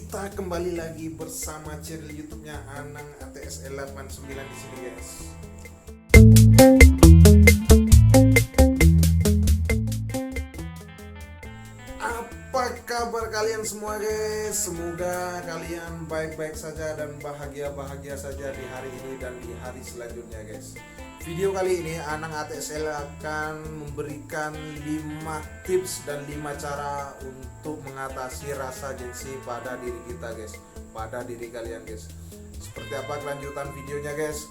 Kita kembali lagi bersama channel YouTube-nya Anang ATSL 89 di sini, guys. Apa kabar kalian semua, guys? Semoga kalian baik-baik saja dan bahagia-bahagia saja di hari ini dan di hari selanjutnya, guys. Video kali ini Anang ATSL akan memberikan 5 tips dan 5 cara untuk mengatasi rasa gengsi pada diri kita, guys. Pada diri kalian, guys. Seperti apa kelanjutan videonya, guys?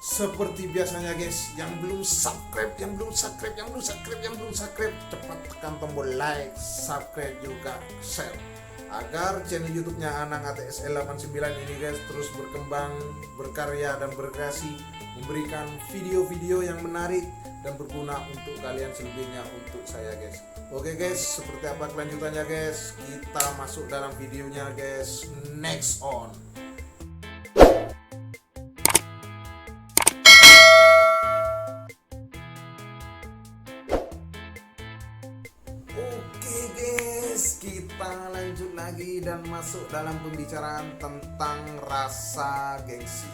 Seperti biasanya, guys, yang belum subscribe, cepat tekan tombol like, subscribe juga, share, agar channel YouTube-nya Anang ATSL 89 ini, guys, terus berkembang, berkarya dan berkreasi, memberikan video-video yang menarik dan berguna untuk kalian, selebihnya untuk saya, guys. Oke, guys, seperti apa kelanjutannya, guys? Kita masuk dalam videonya, guys. Next on. Oke, guys, kita lanjut lagi dan masuk dalam pembicaraan tentang rasa gengsi.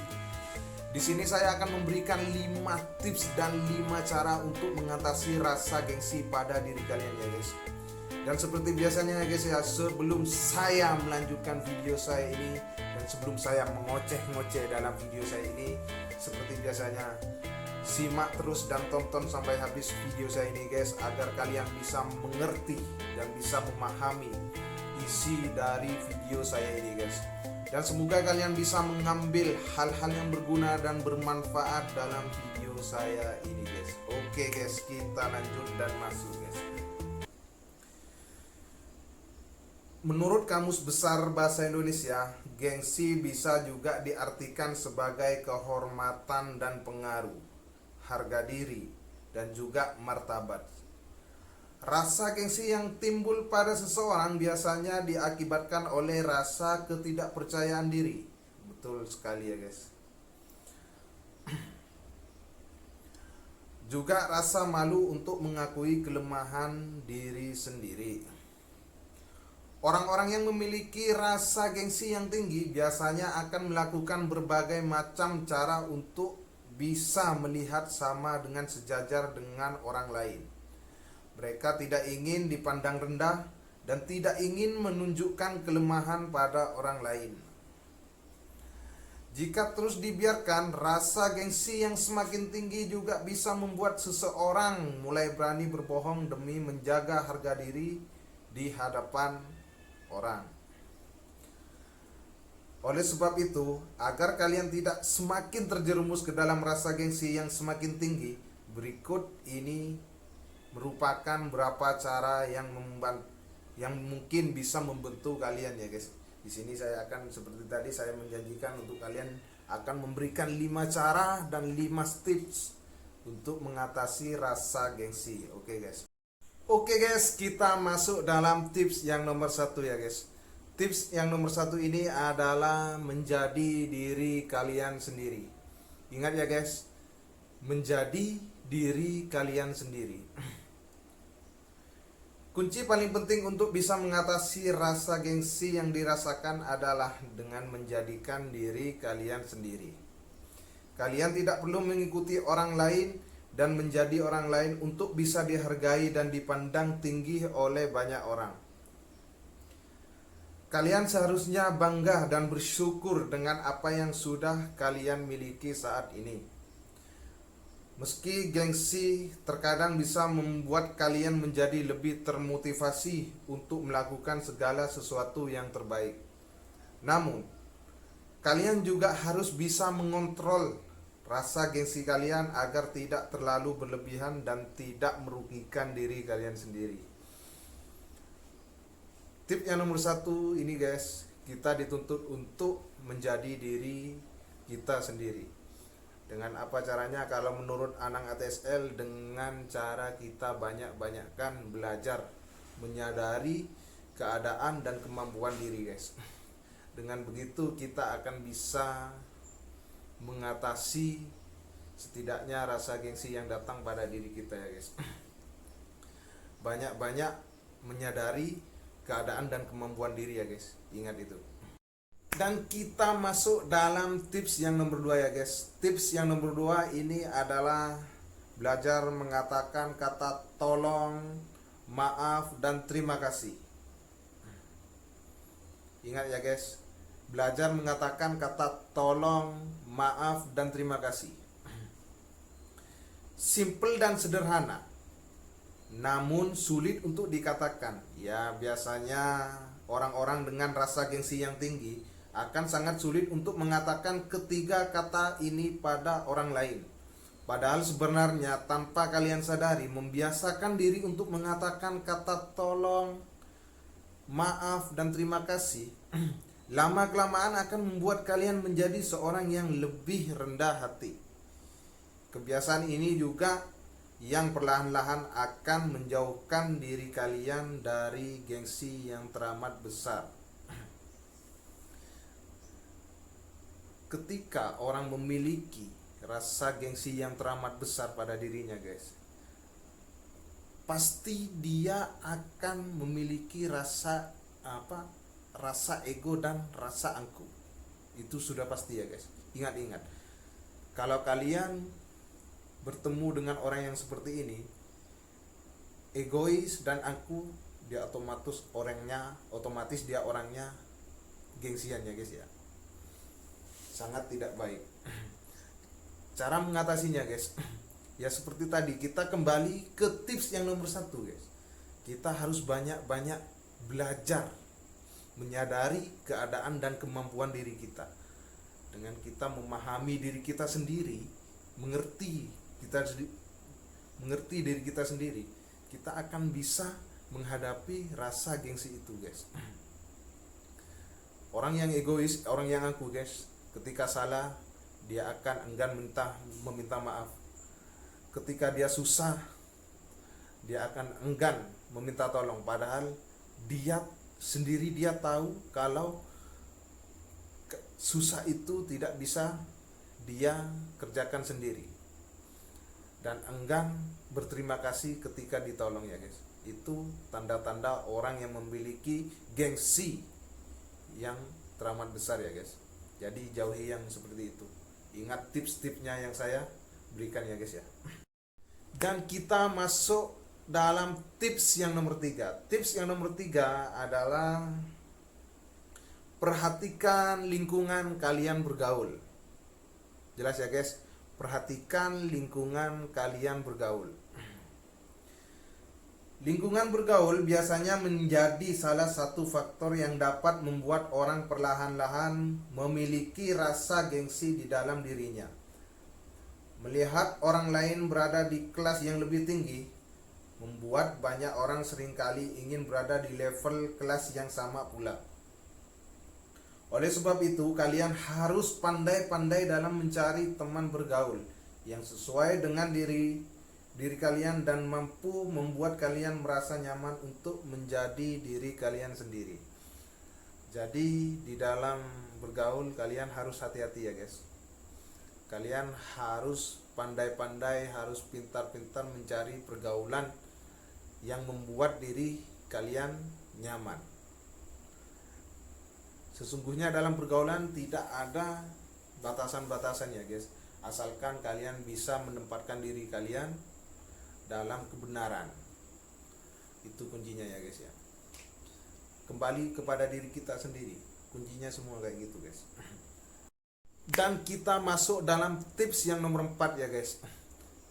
Di sini saya akan memberikan 5 tips dan 5 cara untuk mengatasi rasa gengsi pada diri kalian, ya, guys. Dan seperti biasanya, guys, ya, sebelum saya melanjutkan video saya ini dan sebelum saya mengoceh-ngoceh dalam video saya ini, seperti biasanya, simak terus dan tonton sampai habis video saya ini, guys, agar kalian bisa mengerti dan bisa memahami isi dari video saya ini, guys. Dan semoga kalian bisa mengambil hal-hal yang berguna dan bermanfaat dalam video saya ini, guys. Oke, guys, kita lanjut dan masuk, guys. Menurut Kamus Besar Bahasa Indonesia, gengsi bisa juga diartikan sebagai kehormatan dan pengaruh, harga diri, dan juga martabat. Rasa gengsi yang timbul pada seseorang biasanya diakibatkan oleh rasa ketidakpercayaan diri. Betul sekali, ya, guys. Juga rasa malu untuk mengakui kelemahan diri sendiri. Orang-orang yang memiliki rasa gengsi yang tinggi biasanya akan melakukan berbagai macam cara untuk bisa melihat sama dengan sejajar dengan orang lain. Mereka tidak ingin dipandang rendah dan tidak ingin menunjukkan kelemahan pada orang lain. Jika terus dibiarkan, rasa gengsi yang semakin tinggi juga bisa membuat seseorang mulai berani berbohong demi menjaga harga diri di hadapan orang. Oleh sebab itu, agar kalian tidak semakin terjerumus ke dalam rasa gengsi yang semakin tinggi, berikut ini merupakan beberapa cara yang mungkin bisa membantu kalian, ya, guys. Di sini saya akan, seperti tadi saya menjanjikan untuk kalian akan memberikan 5 cara dan 5 tips untuk mengatasi rasa gengsi. Oke, guys. Oke, guys, kita masuk dalam tips yang nomor 1, ya, guys. Tips yang nomor 1 ini adalah menjadi diri kalian sendiri. Ingat, ya, guys, menjadi diri kalian sendiri. Kunci paling penting untuk bisa mengatasi rasa gengsi yang dirasakan adalah dengan menjadikan diri kalian sendiri. Kalian tidak perlu mengikuti orang lain dan menjadi orang lain untuk bisa dihargai dan dipandang tinggi oleh banyak orang. Kalian seharusnya bangga dan bersyukur dengan apa yang sudah kalian miliki saat ini. Meski gengsi terkadang bisa membuat kalian menjadi lebih termotivasi untuk melakukan segala sesuatu yang terbaik. Namun, kalian juga harus bisa mengontrol rasa gengsi kalian agar tidak terlalu berlebihan dan tidak merugikan diri kalian sendiri. Tip yang nomor 1 ini, guys, kita dituntut untuk menjadi diri kita sendiri. Dengan apa caranya? Kalau menurut Anang ATSL, dengan cara kita banyak-banyakkan belajar menyadari keadaan dan kemampuan diri, guys. Dengan begitu kita akan bisa mengatasi setidaknya rasa gengsi yang datang pada diri kita, ya, guys. Banyak-banyak menyadari keadaan dan kemampuan diri, ya, guys. Ingat itu. Dan kita masuk dalam tips yang nomor 2 ya guys. Tips yang nomor 2 ini adalah belajar mengatakan kata tolong, maaf, dan terima kasih. Ingat ya guys, belajar mengatakan kata tolong, maaf, dan terima kasih. Simple dan sederhana, namun sulit untuk dikatakan. Ya, biasanya orang-orang dengan rasa gengsi yang tinggi akan sangat sulit untuk mengatakan ketiga kata ini pada orang lain. Padahal sebenarnya tanpa kalian sadari, membiasakan diri untuk mengatakan kata tolong, maaf, dan terima kasih lama-kelamaan akan membuat kalian menjadi seorang yang lebih rendah hati. Kebiasaan ini juga yang perlahan-lahan akan menjauhkan diri kalian dari gengsi yang teramat besar. Ketika orang memiliki rasa gengsi yang teramat besar pada dirinya guys, pasti dia akan memiliki rasa rasa ego dan rasa angku. Itu sudah pasti ya guys. Ingat-ingat, kalau kalian bertemu dengan orang yang seperti ini, egois dan angku, dia otomatis dia orangnya gengsian ya guys ya. Sangat tidak baik. Cara mengatasinya guys, ya seperti tadi, kita kembali ke tips yang nomor 1 guys. Kita harus banyak-banyak belajar menyadari keadaan dan kemampuan diri kita. Dengan kita memahami diri kita sendiri, mengerti diri kita sendiri, kita akan bisa menghadapi rasa gengsi itu guys. Orang yang egois, orang yang angkuh guys, ketika salah dia akan enggan meminta maaf. Ketika dia susah, dia akan enggan meminta tolong, padahal dia tahu kalau susah itu tidak bisa dia kerjakan sendiri, dan enggan berterima kasih ketika ditolong ya guys. Itu tanda-tanda orang yang memiliki gengsi yang teramat besar ya guys. Jadi jauhi yang seperti itu. Ingat tips-tipsnya yang saya berikan ya guys ya. Dan kita masuk dalam tips yang nomor 3. Tips yang nomor 3 adalah perhatikan lingkungan kalian bergaul. Jelas ya guys? Perhatikan lingkungan kalian bergaul. Lingkungan bergaul biasanya menjadi salah satu faktor yang dapat membuat orang perlahan-lahan memiliki rasa gengsi di dalam dirinya. Melihat orang lain berada di kelas yang lebih tinggi, membuat banyak orang seringkali ingin berada di level kelas yang sama pula. Oleh sebab itu, kalian harus pandai-pandai dalam mencari teman bergaul yang sesuai dengan diri kalian dan mampu membuat kalian merasa nyaman untuk menjadi diri kalian sendiri. Jadi di dalam bergaul kalian harus hati-hati ya guys. Kalian harus pandai-pandai, harus pintar-pintar mencari pergaulan yang membuat diri kalian nyaman. Sesungguhnya dalam pergaulan tidak ada batasan-batasan ya guys, asalkan kalian bisa menempatkan diri kalian dalam kebenaran. Itu kuncinya ya guys ya. Kembali kepada diri kita sendiri, kuncinya semua kayak gitu guys. Dan kita masuk dalam tips yang nomor 4 ya guys.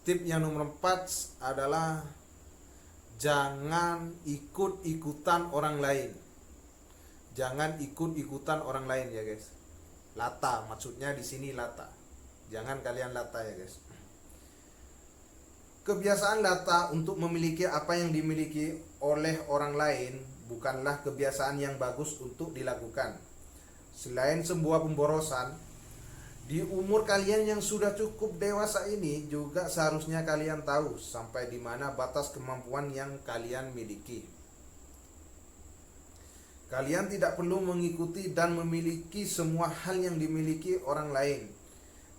Tips yang nomor 4 adalah jangan ikut-ikutan orang lain. Jangan ikut-ikutan orang lain ya guys. Lata, maksudnya di sini lata. Jangan kalian lata ya guys. Kebiasaan lata untuk memiliki apa yang dimiliki oleh orang lain bukanlah kebiasaan yang bagus untuk dilakukan. Selain sebuah pemborosan, di umur kalian yang sudah cukup dewasa ini juga seharusnya kalian tahu sampai di mana batas kemampuan yang kalian miliki. Kalian tidak perlu mengikuti dan memiliki semua hal yang dimiliki orang lain.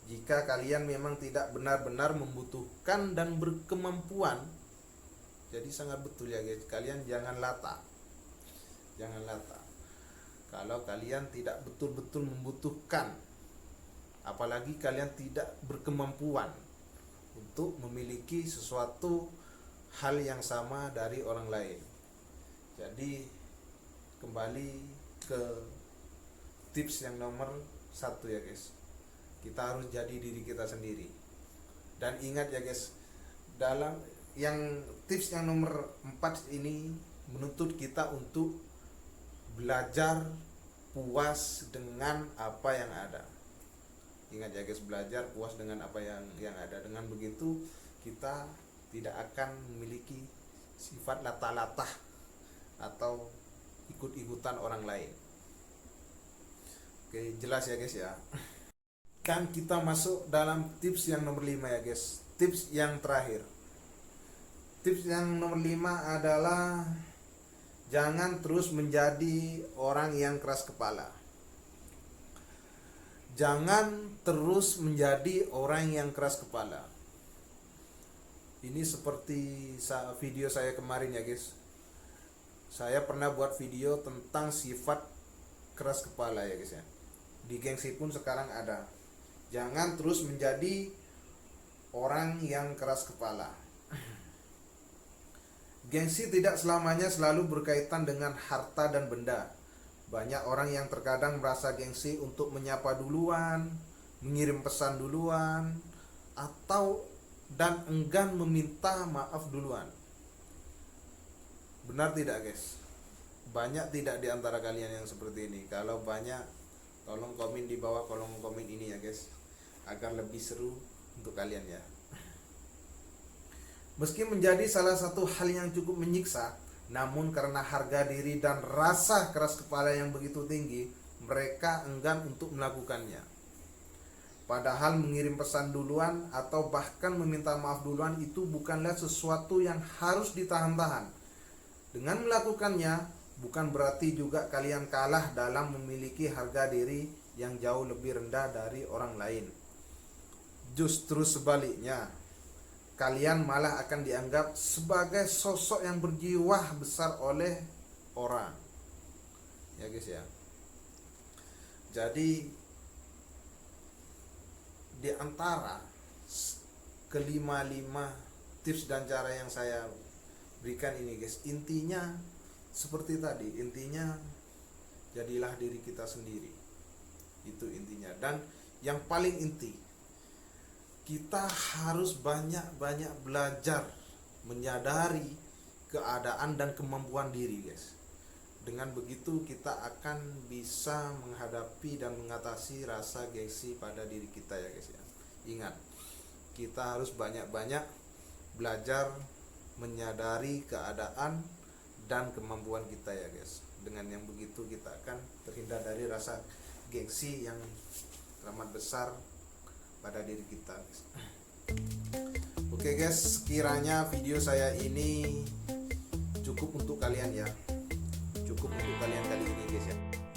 Jika kalian memang tidak benar-benar membutuhkan dan berkemampuan, jadi sangat betul ya guys, kalian jangan lata. Jangan lata. kalau kalian tidak betul-betul membutuhkan, apalagi kalian tidak berkemampuan untuk memiliki sesuatu hal yang sama dari orang lain. Jadi kembali ke tips yang nomor 1 ya guys, kita harus jadi diri kita sendiri. Dan ingat ya guys, dalam yang tips yang nomor 4 ini menuntut kita untuk belajar puas dengan apa yang ada. Ingat ya guys, belajar puas dengan apa yang ada. Dengan begitu kita tidak akan memiliki sifat latah-latah atau ikut-ikutan orang lain. Oke, jelas ya guys ya. Kan kita masuk dalam tips yang nomor 5 ya guys. Tips yang terakhir. Tips yang nomor 5 adalah jangan terus menjadi orang yang keras kepala. Jangan terus menjadi orang yang keras kepala. Ini seperti video saya kemarin ya guys. Saya pernah buat video tentang sifat keras kepala ya guys ya. Di Gengsi pun sekarang ada. Jangan terus menjadi orang yang keras kepala. Gengsi tidak selamanya selalu berkaitan dengan harta dan benda. Banyak orang yang terkadang merasa gengsi untuk menyapa duluan, mengirim pesan duluan, atau dan enggan meminta maaf duluan. Benar tidak guys? Banyak tidak di antara kalian yang seperti ini? Kalau banyak, tolong komen di bawah kolom komen ini ya guys, agar lebih seru untuk kalian ya. Meski menjadi salah satu hal yang cukup menyiksa, namun karena harga diri dan rasa keras kepala yang begitu tinggi, mereka enggan untuk melakukannya. Padahal mengirim pesan duluan atau bahkan meminta maaf duluan itu bukanlah sesuatu yang harus ditahan-tahan. Dengan melakukannya, bukan berarti juga kalian kalah dalam memiliki harga diri yang jauh lebih rendah dari orang lain. Justru sebaliknya, kalian malah akan dianggap sebagai sosok yang berjiwa besar oleh orang. Ya guys ya. Jadi di antara kelima tips dan cara yang saya berikan ini guys, intinya seperti tadi, intinya jadilah diri kita sendiri. Itu intinya. Dan yang paling inti, kita harus banyak-banyak belajar menyadari keadaan dan kemampuan diri guys. Dengan begitu kita akan bisa menghadapi dan mengatasi rasa gengsi pada diri kita ya guys ya. Ingat, kita harus banyak-banyak belajar menyadari keadaan dan kemampuan kita ya guys. Dengan yang begitu kita akan terhindar dari rasa gengsi yang teramat besar pada diri kita guys. Oke guys, sekiranya video saya ini cukup untuk kalian ya. Cukup untuk kalian kali ini guys ya.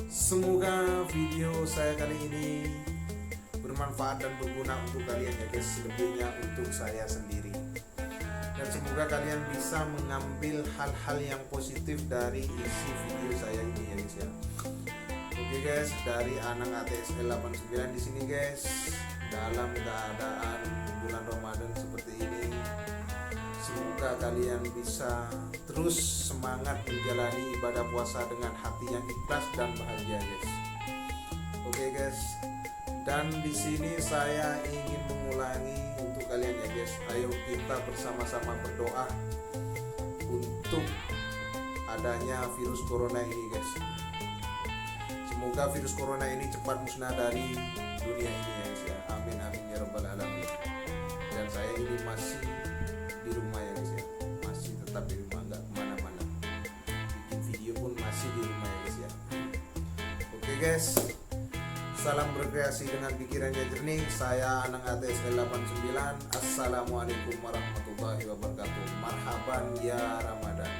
Semoga video saya kali ini bermanfaat dan berguna untuk kalian ya guys, selebihnya untuk saya sendiri. Dan semoga kalian bisa mengambil hal-hal yang positif dari isi video saya ini ya guys ya. Oke guys, dari Anang ATSL 89 di sini guys. Dalam keadaan bulan Ramadan seperti ini, semoga kalian bisa terus semangat menjalani ibadah puasa dengan hati yang ikhlas dan bahagia guys. Oke guys, dan di sini saya ingin mengulangi untuk kalian ya guys. Ayo kita bersama-sama berdoa untuk adanya virus corona ini guys. Semoga virus corona ini cepat musnah dari dunia ini ya guys ya. Amin amin ya rabbal alamin. Dan saya ini masih di rumah ya guys ya. Masih tetap di rumah, nggak kemana-mana. Bikin video pun masih di rumah ya guys ya. Oke guys, salam berkreasi dengan pikirannya jernih. Saya Anang ATSL 89. Assalamualaikum warahmatullahi wabarakatuh. Marhaban ya Ramadan.